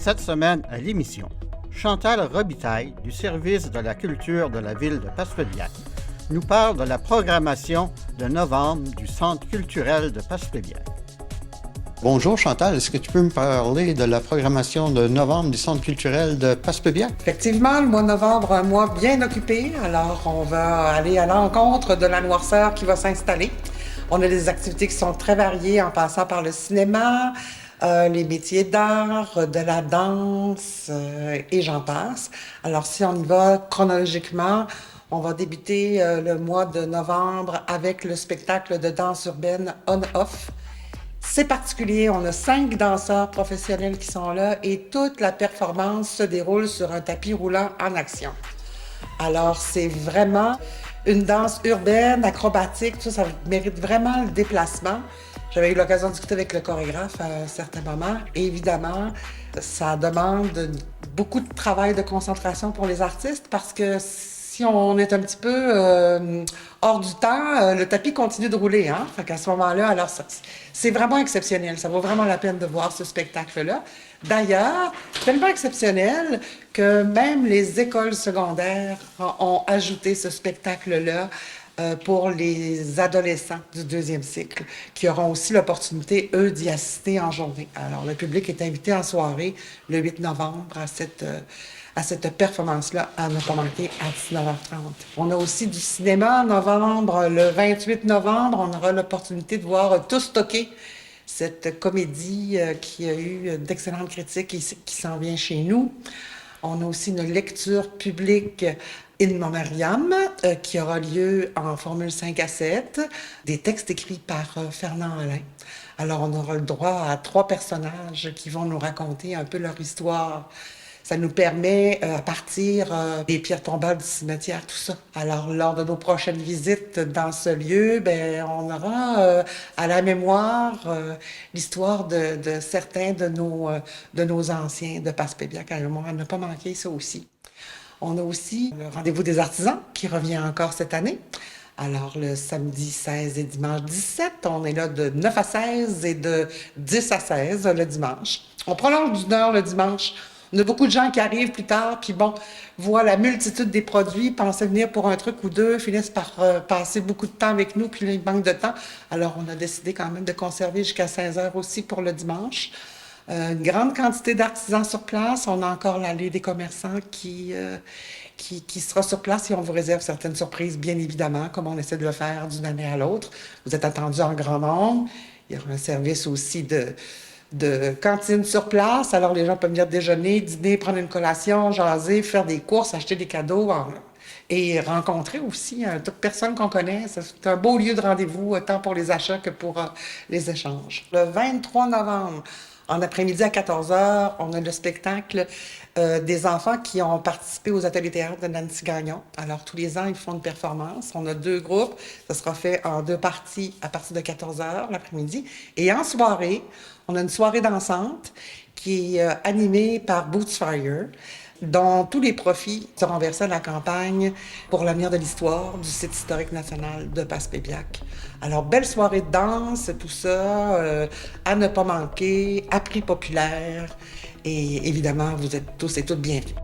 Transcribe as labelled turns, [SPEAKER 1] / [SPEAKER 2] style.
[SPEAKER 1] Cette semaine à l'émission, Chantal Robitaille du service de la culture de la ville de Passepébiac nous parle de la programmation de novembre du Centre culturel de Passepébiac. Bonjour Chantal, est-ce que tu peux me parler de la programmation de novembre du Centre culturel de Passepébiac?
[SPEAKER 2] Effectivement, le mois de novembre, un mois bien occupé. Alors, on va aller à l'encontre de la noirceur qui va s'installer. On a des activités qui sont très variées en passant par le cinéma, les métiers d'art, de la danse et j'en passe. Alors, si on y va chronologiquement, on va débuter le mois de novembre avec le spectacle de danse urbaine On-Off. C'est particulier, on a 5 danseurs professionnels qui sont là et toute la performance se déroule sur un tapis roulant en action. Alors, c'est vraiment une danse urbaine, acrobatique, ça mérite vraiment le déplacement. J'avais eu l'occasion de discuter avec le chorégraphe à un certain moment. Et évidemment, ça demande beaucoup de travail de concentration pour les artistes parce que si on est un petit peu hors du temps, le tapis continue de rouler. Hein? Fait qu'à ce moment-là, alors c'est vraiment exceptionnel. Ça vaut vraiment la peine de voir ce spectacle-là. D'ailleurs, tellement exceptionnel que même les écoles secondaires ont ajouté ce spectacle-là pour les adolescents du deuxième cycle, qui auront aussi l'opportunité, eux, d'y assister en journée. Alors, le public est invité en soirée le 8 novembre à cette performance-là, à ne pas manquer à 19h30. On a aussi du cinéma en novembre. Le 28 novembre, on aura l'opportunité de voir Tout stocké, cette comédie qui a eu d'excellentes critiques et qui s'en vient chez nous. On a aussi une lecture publique In Memoriam qui aura lieu en formule 5 à 7, des textes écrits par Fernand Alain. Alors, on aura le droit à 3 personnages qui vont nous raconter un peu leur histoire. Ça nous permet, à partir des pierres tombales du cimetière, tout ça. Alors, lors de nos prochaines visites dans ce lieu, on aura à la mémoire l'histoire de certains de nos anciens de Passepébiac. Alors, à ne pas manquer ça aussi. On a aussi le rendez-vous des artisans qui revient encore cette année. Alors, le samedi 16 et dimanche 17, on est là de 9 à 16 et de 10 à 16 le dimanche. On prolonge d'une heure le dimanche. On a beaucoup de gens qui arrivent plus tard, puis voient la multitude des produits, pensaient venir pour un truc ou deux, finissent par passer beaucoup de temps avec nous, puis là, il manque de temps. Alors, on a décidé quand même de conserver jusqu'à 16 heures aussi pour le dimanche. Une grande quantité d'artisans sur place. On a encore l'allée des commerçants qui sera sur place et on vous réserve certaines surprises, bien évidemment, comme on essaie de le faire d'une année à l'autre. Vous êtes attendus en grand nombre. Il y aura un service aussi de cantine sur place. Alors, les gens peuvent venir déjeuner, dîner, prendre une collation, jaser, faire des courses, acheter des cadeaux et rencontrer aussi toute personne qu'on connaît. C'est un beau lieu de rendez-vous, tant pour les achats que pour les échanges. Le 23 novembre, en après-midi à 14h, on a le spectacle des enfants qui ont participé aux ateliers théâtre de Nancy Gagnon. Alors, tous les ans, ils font une performance. On a 2 groupes. Ça sera fait en 2 parties à partir de 14h l'après-midi. Et en soirée, on a une soirée dansante qui est animée par Boots Fire, dont tous les profits seront versés à la campagne pour l'avenir de l'histoire du site historique national de Passepébiac. Alors, belle soirée de danse, tout ça, à ne pas manquer, à prix populaire. Et évidemment, vous êtes tous et toutes bienvenus.